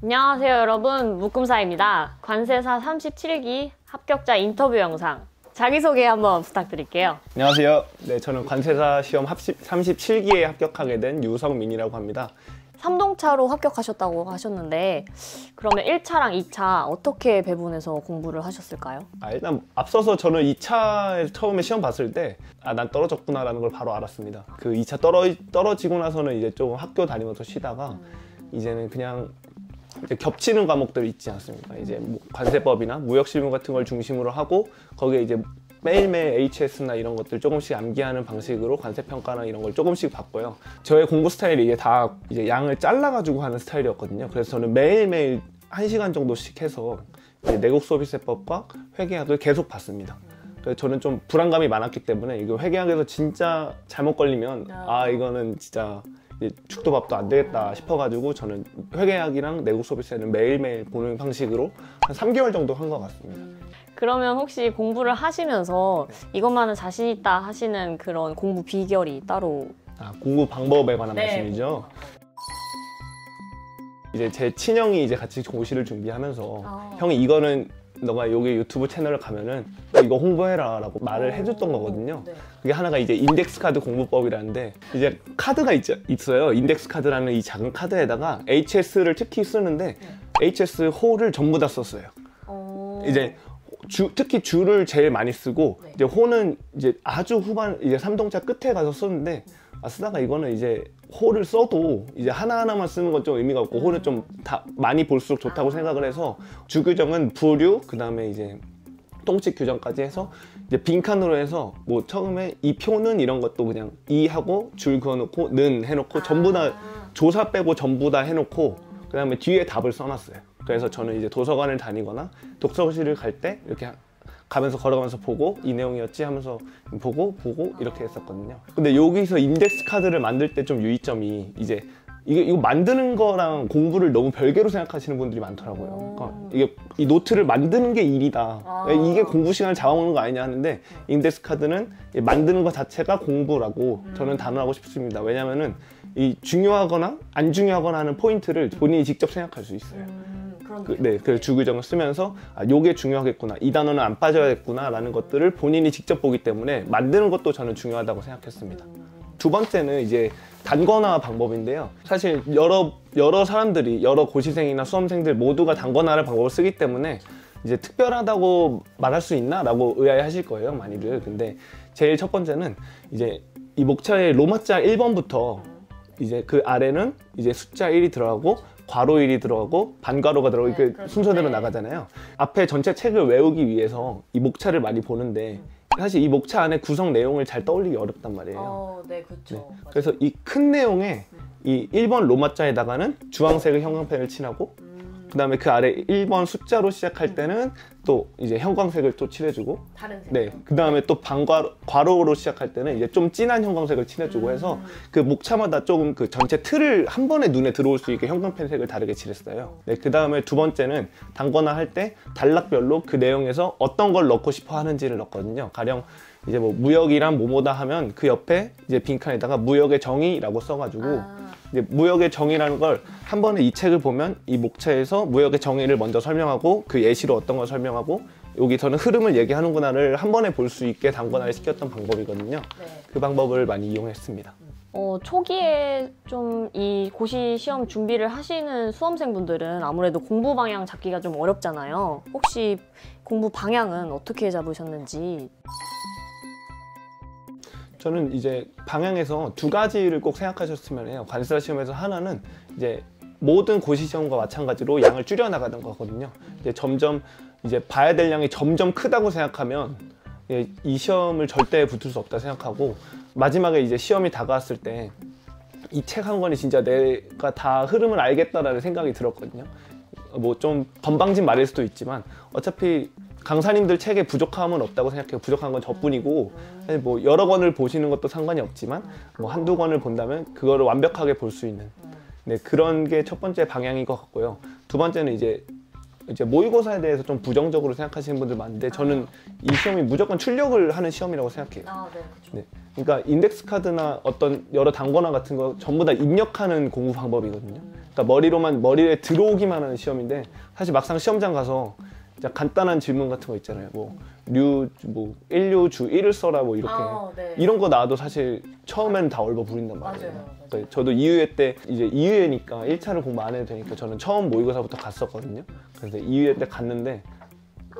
안녕하세요 여러분, 묶음사입니다. 관세사 37기 합격자 인터뷰 영상 자기소개 한번 부탁드릴게요. 안녕하세요. 네, 저는 관세사 시험 37기에 합격하게 된 유성민이라고 합니다. 3동차로 합격하셨다고 하셨는데 그러면 1차랑 2차 어떻게 배분해서 공부를 하셨을까요? 일단 앞서서 저는 2차에 처음에 시험 봤을 때 난 떨어졌구나 라는 걸 바로 알았습니다. 그 2차 떨어지고 나서는 이제 조금 학교 다니면서 쉬다가 이제는 그냥 이제 겹치는 과목들 있지 않습니까? 이제 뭐 관세법이나 무역실무 같은 걸 중심으로 하고 거기에 이제 매일매일 HS나 이런 것들 조금씩 암기하는 방식으로 관세평가나 이런 걸 조금씩 봤고요. 저의 공부 스타일이 이게 다 이제 양을 잘라가지고 하는 스타일이었거든요. 그래서 저는 매일매일 1시간 정도씩 해서 이제 내국소비세법과 회계학을 계속 봤습니다. 그래서 저는 좀 불안감이 많았기 때문에 이거 회계학에서 진짜 잘못 걸리면 이거는 진짜 죽도 밥도 안 되겠다 싶어가지고 저는 회계학이랑 내국소비세는 매일매일 보는 방식으로 한 3개월 정도 한 것 같습니다. 그러면 혹시 공부를 하시면서 이것만은 자신 있다 하시는 그런 공부 비결이 따로? 공부 방법에 관한 말씀이죠. 이제 제 친형이 이제 같이 고시를 준비하면서 형이 이거는 너가 여기 유튜브 채널을 가면은 이거 홍보해라 라고 말을 해줬던 거거든요. 그게 하나가 이제 인덱스 카드 공부법이라는데 이제 카드가 있어요. 인덱스 카드라는 이 작은 카드에다가 HS를 특히 쓰는데 HS 호를 전부 다 썼어요. 이제 특히 주를 제일 많이 쓰고 이제 호는 이제 아주 후반 이제 3동차 끝에 가서 썼는데 쓰다가 이거는 이제 호를 써도 이제 하나하나만 쓰는 건 좀 의미가 없고 호는 좀 다 많이 볼수록 좋다고 생각을 해서 주 규정은 부류 그 다음에 이제 똥집 규정까지 해서 이제 빈칸으로 해서 뭐 처음에 이 표는 이런 것도 그냥 이 하고 줄 그어놓고 는 해놓고 전부 다 조사 빼고 전부 다 해놓고 그 다음에 뒤에 답을 써놨어요. 그래서 저는 이제 도서관을 다니거나 독서실을 갈 때 이렇게 가면서 걸어가면서 보고 이 내용이었지 하면서 보고 이렇게 했었거든요. 근데 여기서 인덱스 카드를 만들 때 좀 유의점이 이제 이거 만드는 거랑 공부를 너무 별개로 생각하시는 분들이 많더라고요. 그러니까 이게 이 노트를 만드는 게 일이다. 이게 공부 시간을 잡아먹는 거 아니냐 하는데 인덱스 카드는 만드는 것 자체가 공부라고 저는 단언하고 싶습니다. 왜냐면은 이 중요하거나 안 중요하거나 하는 포인트를 본인이 직접 생각할 수 있어요. 그 주규정을 쓰면서 요게 중요하겠구나, 이 단어는 안 빠져야겠구나 라는 것들을 본인이 직접 보기 때문에 만드는 것도 저는 중요하다고 생각했습니다. 두 번째는 이제 단권화 방법인데요. 사실 여러 사람들이 여러 고시생이나 수험생들 모두가 단권화를 방법을 쓰기 때문에 이제 특별하다고 말할 수 있나? 라고 의아해하실 거예요, 많이들. 근데 제일 첫 번째는 이제 이 목차의 로마자 1번부터 이제 그 아래는 이제 숫자 1이 들어가고 괄호 1이 들어가고 반괄호가 들어가고 이렇게 순서대로 나가잖아요. 앞에 전체 책을 외우기 위해서 이 목차를 많이 보는데 사실 이 목차 안에 구성 내용을 잘 떠올리기 어렵단 말이에요. 그렇죠. 그래서 이 큰 내용에 이 1번 로마자에다가는 주황색의 형광펜을 칠하고 그 다음에 그 아래 1번 숫자로 시작할 때는 또 이제 형광색을 또 칠해주고 다른 색. 그 다음에 또 괄호로 시작할 때는 이제 좀 진한 형광색을 칠해주고 해서 그 목차마다 조금 그 전체 틀을 한 번에 눈에 들어올 수 있게 형광펜 색을 다르게 칠했어요. 그 다음에 두 번째는 단권화 할 때 단락별로 그 내용에서 어떤 걸 넣고 싶어 하는지를 넣었거든요. 가령 이제 뭐 무역이란 뭐뭐다 하면 그 옆에 이제 빈칸에다가 무역의 정의라고 써가지고 이제 무역의 정의라는 걸 한 번에 이 책을 보면 이 목차에서 무역의 정의를 먼저 설명하고 그 예시로 어떤 걸 설명하고 여기서는 흐름을 얘기하는구나를 한 번에 볼 수 있게 단권화를 시켰던 방법이거든요. 그 방법을 많이 이용했습니다. 초기에 좀 이 고시 시험 준비를 하시는 수험생분들은 아무래도 공부 방향 잡기가 좀 어렵잖아요. 혹시 공부 방향은 어떻게 잡으셨는지? 저는 이제 방향에서 두 가지를 꼭 생각하셨으면 해요. 관세사 시험에서 하나는 이제 모든 고시 시험과 마찬가지로 양을 줄여 나가는 거거든요. 이제 점점 이제 봐야 될 양이 점점 크다고 생각하면 이 시험을 절대 붙을 수 없다 생각하고 마지막에 이제 시험이 다가왔을 때 이 책 한 권이 진짜 내가 다 흐름을 알겠다라는 생각이 들었거든요. 뭐 좀 건방진 말일 수도 있지만 어차피 강사님들 책에 부족함은 없다고 생각해요. 부족한 건 저뿐이고 뭐 여러 권을 보시는 것도 상관이 없지만 뭐 한두 권을 본다면 그거를 완벽하게 볼 수 있는 그런 게 첫 번째 방향인 것 같고요. 두 번째는 이제 모의고사에 대해서 좀 부정적으로 생각하시는 분들 많은데 저는 이 시험이 무조건 출력을 하는 시험이라고 생각해요. 그렇죠. 그러니까 인덱스 카드나 어떤 여러 단권화 같은 거 전부 다 입력하는 공부 방법이거든요. 그러니까 머리에 들어오기만 하는 시험인데 사실 막상 시험장 가서 진짜 간단한 질문 같은 거 있잖아요. 뭐 인류 주 1을 써라 뭐 이렇게 네. 이런 거 나와도 사실 처음에는 다 얼버 부린단 말이에요. 맞아요. 그러니까 저도 2유예 때 이제 2유예니까 1차를 공부 안 해도 되니까 저는 처음 모의고사부터 갔었거든요. 그래서 2유예 때 갔는데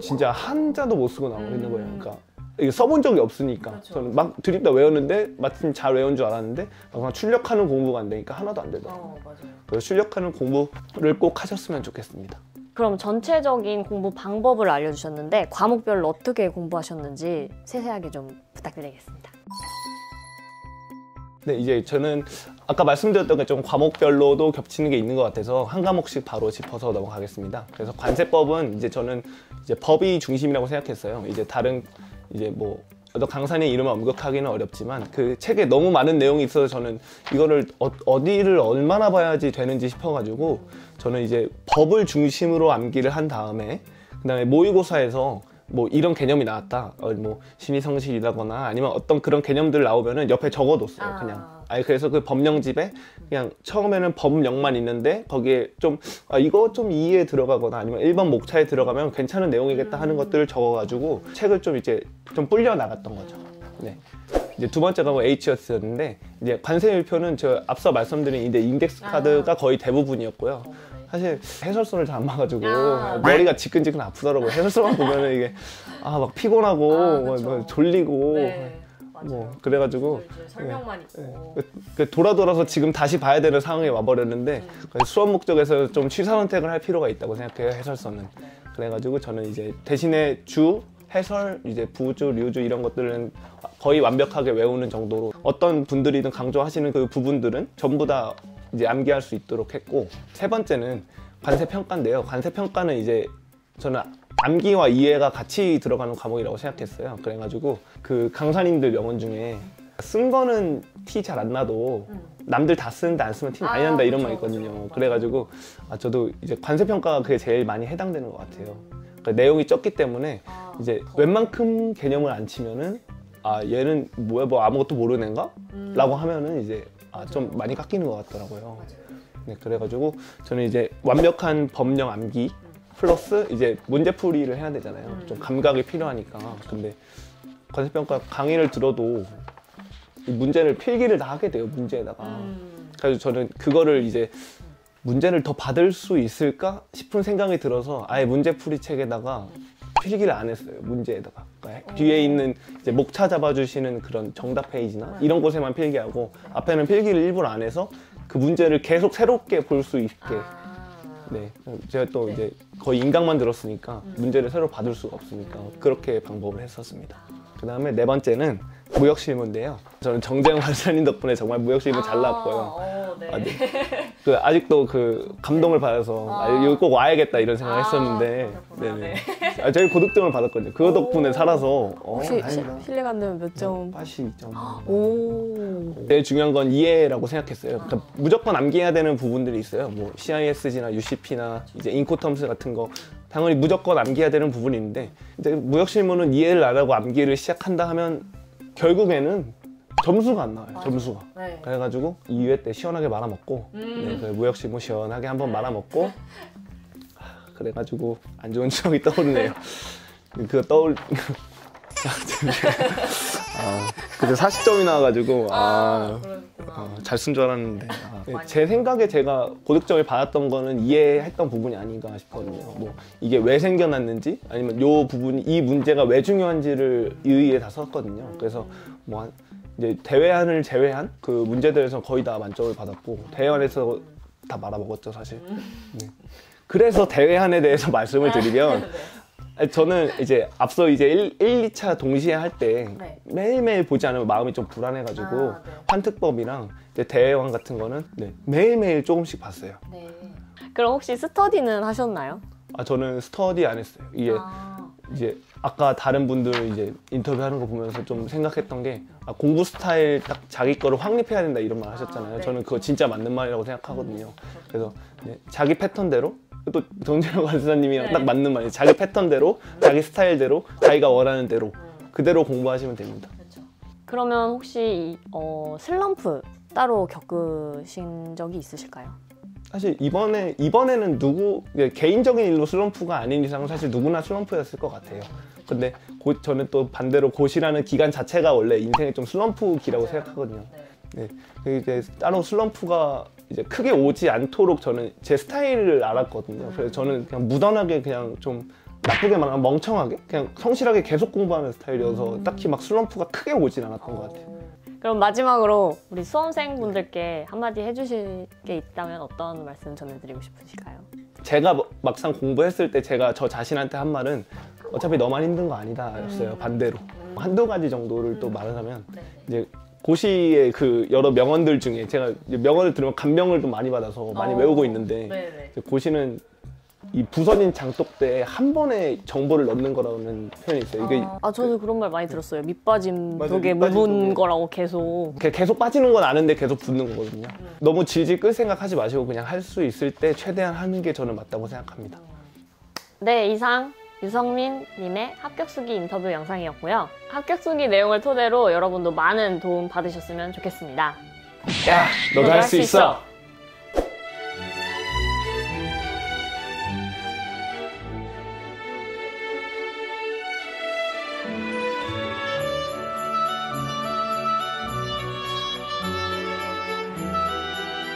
진짜 한자도 못 쓰고 나오는 거예요. 그러니까 이게 써본 적이 없으니까 그렇죠. 저는 막 드립다 외웠는데 마침 잘 외운 줄 알았는데 막상 출력하는 공부가 안 되니까 하나도 안 되더라고요. 맞아요. 그래서 출력하는 공부를 꼭 하셨으면 좋겠습니다. 그럼 전체적인 공부 방법을 알려주셨는데 과목별로 어떻게 공부하셨는지 세세하게 좀 부탁드리겠습니다. 네, 이제 저는 아까 말씀드렸던 게 좀 과목별로도 겹치는 게 있는 것 같아서 한 과목씩 바로 짚어서 넘어가겠습니다. 그래서 관세법은 이제 저는 이제 법이 중심이라고 생각했어요. 이제 다른 이제 뭐 어떤 강사님 이름을 언급하기는 어렵지만 그 책에 너무 많은 내용이 있어서 저는 이거를 어디를 얼마나 봐야지 되는지 싶어가지고 저는 이제 법을 중심으로 암기를 한 다음에 그다음에 모의고사에서 뭐 이런 개념이 나왔다. 뭐 심의성실이라거나 아니면 어떤 그런 개념들 나오면은 옆에 적어뒀어요. 그냥. 그래서 그 법령집에 그냥 처음에는 법령만 있는데 거기에 좀 이거 좀 이해에 들어가거나 아니면 1번 목차에 들어가면 괜찮은 내용이겠다 하는 것들을 적어가지고 책을 좀 이제 좀 불려 나갔던 거죠. 네. 이제 두 번째 과목 H였는데 이제 관세율표는 저 앞서 말씀드린 이제 인덱스 카드가 거의 대부분이었고요. 사실 해설서를 잘 안 봐가지고 머리가 지끈지끈 아프더라고요. 해설서만 보면은 이게 막 피곤하고 뭐 졸리고 뭐 그래가지고 설명만 있고 돌아서 지금 다시 봐야 되는 상황에 와버렸는데 수업 목적에서 좀 취사 선택을 할 필요가 있다고 생각해요. 해설서는. 그래가지고 저는 이제 대신에 주 해설, 이제 부주, 류주 이런 것들은 거의 완벽하게 외우는 정도로 어떤 분들이든 강조하시는 그 부분들은 전부 다 이제 암기할 수 있도록 했고, 세 번째는 관세평가인데요. 관세평가는 이제 저는 암기와 이해가 같이 들어가는 과목이라고 생각했어요. 그래가지고 그 강사님들 명언 중에 쓴 거는 티 잘 안 나도 남들 다 쓰는데 안 쓰면 티 많이 난다 이런 말이 있거든요. 그래가지고 저도 이제 관세평가가 그게 제일 많이 해당되는 것 같아요. 그러니까 내용이 적기 때문에 이제 웬만큼 개념을 안 치면은 얘는 뭐야 뭐 아무것도 모르는 애인가? 라고 하면은 이제 좀 많이 깎이는 것 같더라고요. 네, 그래가지고 저는 이제 완벽한 법령 암기 플러스 이제 문제풀이를 해야 되잖아요. 좀 감각이 필요하니까. 근데 관세평가 강의를 들어도 이 문제를 필기를 다 하게 돼요, 문제에다가. 그래서 저는 그거를 이제 문제를 더 받을 수 있을까 싶은 생각이 들어서 아예 문제풀이 책에다가 필기를 안 했어요, 문제에다가. 그러니까 뒤에 있는 이제 목차 잡아주시는 그런 정답 페이지나 이런 곳에만 필기하고 앞에는 필기를 일부러 안 해서 그 문제를 계속 새롭게 볼 수 있게. 네, 제가 또 이제 거의 인강만 들었으니까 문제를 새로 받을 수가 없으니까 그렇게 방법을 했었습니다. 그 다음에 네 번째는 무역실무인데요. 저는 정재영 관사님 덕분에 정말 무역실무 잘 나왔고요. 네. 아직도 그 감동을 받아서 여기 꼭 와야겠다 이런 생각을 했었는데, 네네. 저희 고득점을 받았거든요. 그거 덕분에 살아서. 혹시 실례가 안 되면 몇 점? 82점. 오. 제일 중요한 건 이해라고 생각했어요. 그러니까 무조건 암기해야 되는 부분들이 있어요. 뭐 CISG나 UCP나 이제 인코텀스 같은 거 당연히 무조건 암기해야 되는 부분이 있는데, 이제 무역실무는 이해를 안 하고 암기를 시작한다 하면 결국에는 점수가 안 나와요. 점수가. 네. 그래가지고 2회 때 시원하게 말아먹고 네, 그 무역실무 시원하게 한번 말아먹고 그래가지고 안 좋은 추억이 떠오르네요. 그거 그때 40점이 나와가지고 잘 쓴 줄 알았는데 제 생각에 제가 고득점을 받았던 거는 이해했던 부분이 아닌가 싶거든요. 뭐 이게 왜 생겨났는지 아니면 요 부분이 이 문제가 왜 중요한지를 의의에 다 썼거든요. 그래서 뭐 이제 대외안을 제외한 그 문제들에서 거의 다 만점을 받았고 대외안에서 다 말아먹었죠 사실. 네. 그래서 대외안에 대해서 말씀을 드리면 저는 이제 앞서 이제 1, 2차 동시에 할 때 매일매일 보지 않으면 마음이 좀 불안해가지고 환특법이랑 이제 대외안 같은 거는 매일매일 조금씩 봤어요. 네. 그럼 혹시 스터디는 하셨나요? 저는 스터디 안 했어요. 이게 이제 아까 다른 분들 이제 인터뷰하는 거 보면서 좀 생각했던 게 공부 스타일 딱 자기 거를 확립해야 된다 이런 말 하셨잖아요. 저는 그거 진짜 맞는 말이라고 생각하거든요. 그래서 자기 패턴대로 또 정재영 관사님이랑 딱 맞는 말이에요. 자기 패턴대로, 자기 스타일대로, 자기가 원하는 대로 그대로 공부하시면 됩니다. 그렇죠. 그러면 혹시 슬럼프 따로 겪으신 적이 있으실까요? 사실 이번에는 개인적인 일로 슬럼프가 아닌 이상은 사실 누구나 슬럼프였을 것 같아요. 근데 저는 또 반대로 고시라는 기간 자체가 원래 인생의 좀 슬럼프기라고 생각하거든요. 네. 이제 따로 슬럼프가 이제 크게 오지 않도록 저는 제 스타일을 알았거든요. 그래서 저는 그냥 무던하게 그냥 좀 나쁘게 말하면 멍청하게 그냥 성실하게 계속 공부하는 스타일이어서 딱히 막 슬럼프가 크게 오진 않았던 것 같아요. 그럼 마지막으로 우리 수험생분들께 한마디 해주실 게 있다면 어떤 말씀 전해드리고 싶으실까요? 제가 막상 공부했을 때 제가 저 자신한테 한 말은 어차피 너만 힘든 거 아니다 였어요. 반대로 한두 가지 정도를 또 말을 하면 이제 고시의 그 여러 명언들 중에 제가 이제 명언을 들으면 감명을 좀 많이 받아서 많이 외우고 있는데 고시는 이 부서진 장독대에 한 번에 정보를 넣는 거라는 표현이 있어요. 이게 저도 그런 말 많이 들었어요. 밑빠짐 맞아요, 덕에 밑빠짐 묵은 덕에. 거라고 계속. 계속 빠지는 건 아는데 계속 붙는 거거든요. 너무 질질 끌 생각하지 마시고 그냥 할 수 있을 때 최대한 하는 게 저는 맞다고 생각합니다. 네, 이상 유성민 님의 합격 쓰기 인터뷰 영상이었고요. 합격 쓰기 내용을 토대로 여러분도 많은 도움 받으셨으면 좋겠습니다. 야, 너도 할 수 있어.